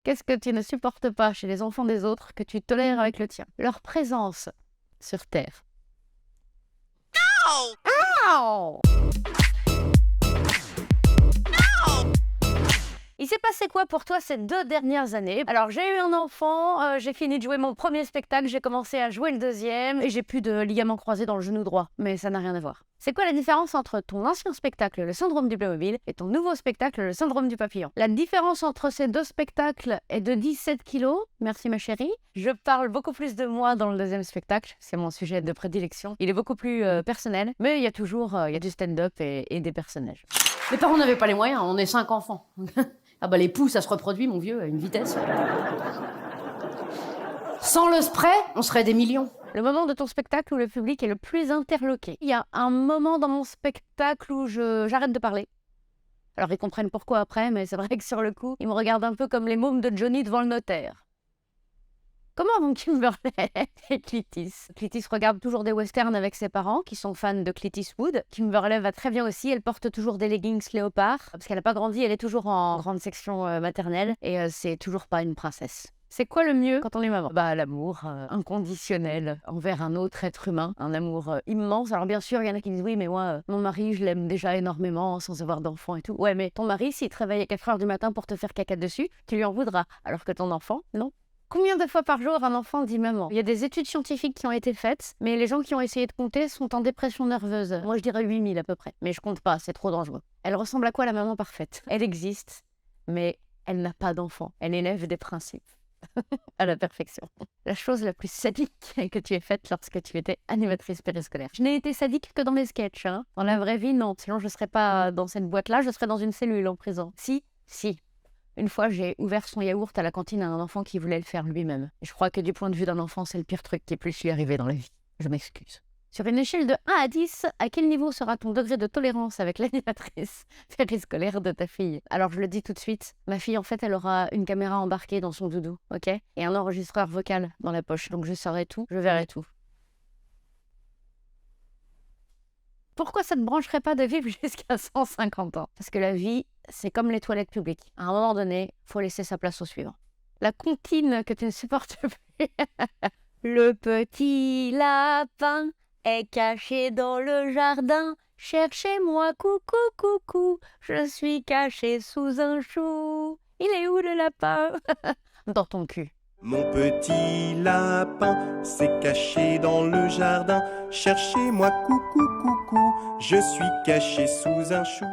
Qu'est-ce que tu ne supportes pas chez les enfants des autres que tu tolères avec le tien? Leur présence sur Terre. Ow! Il s'est passé quoi pour toi ces 2 dernières années? Alors j'ai eu un enfant, j'ai fini de jouer mon premier spectacle, j'ai commencé à jouer le deuxième et j'ai plus de ligaments croisés dans le genou droit, mais ça n'a rien à voir. C'est quoi la différence entre ton ancien spectacle, le syndrome du Playmobil, et ton nouveau spectacle, le syndrome du papillon? La différence entre ces 2 spectacles est de 17 kilos. Merci ma chérie. Je parle beaucoup plus de moi dans le deuxième spectacle, c'est mon sujet de prédilection. Il est beaucoup plus personnel, mais il y a toujours il y a du stand-up et des personnages. Mes parents n'avaient pas les moyens, on est 5 enfants. Ah bah les poux, ça se reproduit, mon vieux, à une vitesse. Sans le spray, on serait des millions. Le moment de ton spectacle où le public est le plus interloqué. Il y a un moment dans mon spectacle où j'arrête de parler. Alors ils comprennent pourquoi après, mais c'est vrai que sur le coup, ils me regardent un peu comme les mômes de Johnny devant le notaire. Comment vont Kimberley et Clytis? Clytis regarde toujours des westerns avec ses parents, qui sont fans de Clint Eastwood. Kimberley va très bien aussi, elle porte toujours des leggings léopard, parce qu'elle n'a pas grandi, elle est toujours en grande section maternelle, et c'est toujours pas une princesse. C'est quoi le mieux quand on est maman? Bah l'amour inconditionnel envers un autre être humain, un amour immense. Alors bien sûr, il y en a qui disent oui, mais moi, mon mari, je l'aime déjà énormément sans avoir d'enfant et tout. Ouais, mais ton mari, s'il te réveille à 4 h du matin pour te faire caca dessus, tu lui en voudras, alors que ton enfant, non. Combien de fois par jour un enfant dit maman? Il y a des études scientifiques qui ont été faites, mais les gens qui ont essayé de compter sont en dépression nerveuse. Moi, je dirais 8000 à peu près, mais je compte pas, c'est trop dangereux. Elle ressemble à quoi la maman parfaite? Elle existe, mais elle n'a pas d'enfant. Elle élève des principes à la perfection. La chose la plus sadique que tu aies faite lorsque tu étais animatrice périscolaire. Je n'ai été sadique que dans les sketchs, hein. Dans la vraie vie, non. Sinon, je serais pas dans cette boîte-là, je serais dans une cellule en prison. Si. Une fois, j'ai ouvert son yaourt à la cantine à un enfant qui voulait le faire lui-même. Et je crois que du point de vue d'un enfant, c'est le pire truc qui puisse lui arriver dans la vie. Je m'excuse. Sur une échelle de 1 à 10, à quel niveau sera ton degré de tolérance avec l'animatrice périscolaire de ta fille? Alors, je le dis tout de suite, ma fille, en fait, elle aura une caméra embarquée dans son doudou, ok? Et un enregistreur vocal dans la poche. Donc, je saurai tout, je verrai tout. Pourquoi ça ne te brancherait pas de vivre jusqu'à 150 ans? Parce que la vie, c'est comme les toilettes publiques. À un moment donné, faut laisser sa place au suivant. La comptine que tu ne supportes plus. Le petit lapin est caché dans le jardin. Cherchez-moi, coucou, coucou. Je suis caché sous un chou. Il est où le lapin? Dans ton cul. Mon petit lapin s'est caché dans le jardin. Cherchez-moi, coucou, coucou, je suis caché sous un chou.